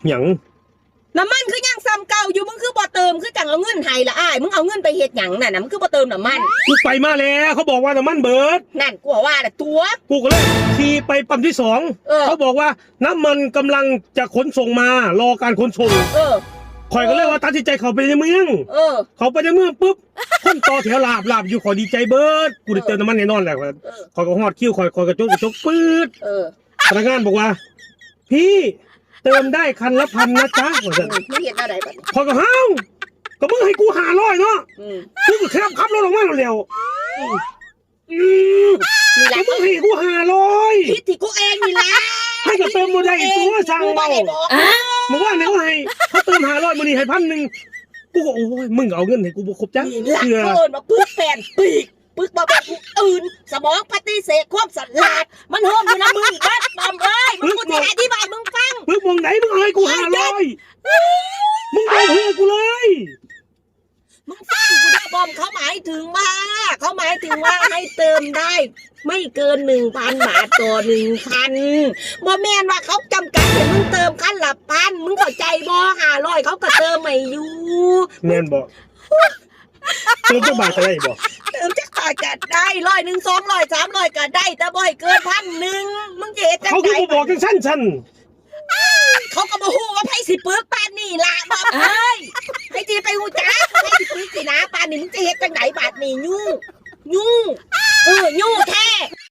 หยังน้ำมันคือยังซ้ำเก่าอยู่มึงคือบ่เติมคือจังเอาเงินให้ละอ้ายมึงเอาเงินไปเฮ็ดหยังน่ะนะมึงคือบ่เติมน้ำมันกูไปมาแล้วเขาบอกว่าน้ำมันเบิดนั่นกูว่าน่ะตัวกูก็เลยขี่ไปปั๊มที่สองเขาบอกว่าน้ำมันกำลังจะขนส่งมารอการขนส่งข่อยก็เลยว่าตัดสินใจเขาไปในเมืองเขาไปในเมืองปุ๊บคนต่อแถวลาบอยู่ขอดีใจเบิดกูได้เติมน้ำมันแน่นอนแหละข่อยก็ฮอดคิวข่อยกระจกปื๊ดพนักงานบอกว่าพี่เติมได้คันละ1,000นะจ๊ะไม่เห็นอะไรแบบข่อยก็ห้าวก็มึงให้กู500เนาะกูก็แค่ขับรถออกมาเร็วนี่แหละมึงให้กู500คิดที่กูเองนี่แหละให้กับเติมโมได้อีกตัวสั่งเบามึงว่าเนี่ยเขาเติม500มื้อนี้ให้1,000กูก็โอ้ยมึงเอาเงินให้กูบ่ครบจ้ะเชื่อเกินมาปึ๊กแฟนปีกปึ๊กมาแบบอื่นสมองปฏิเสธความสลัดมันเฮิมอยู่นะมึงบัดบอมเอ้ยมึงกูจะอธิบายมึงฟังปึ๊กมองไหนมึงเอาให้กู500มึงเอาเพื่อกูเลยมึงฟังกูได้บอมเขาหมายถึงว่าให้เติมได้ไม่เกิน 1,000 บาทต่อ1 คันบ่แม่นว่าเขาจำกัดให้มึงเติมคันละ1,000มึงเข้าใจบ่500เขาก็เติมไม่อยู่แม่นบ่เติมจักบาทก็ได้บ่เติมจักบาทก็ได้100 200 300ก็ได้แต่บ่ให้เกิน1,000มึงจะเฮ็ดจังได๋เขาคือบ่บอกจังซั่นเขาก็บ่ฮู้ว่าไผสิปึกปานนี้ล่ะบ่เอ้ยไผสิไปฮู้จักไผสิปึกสินะปานนี้มึงจะเฮ็ดจังได๋บาดนี้ยู่แท้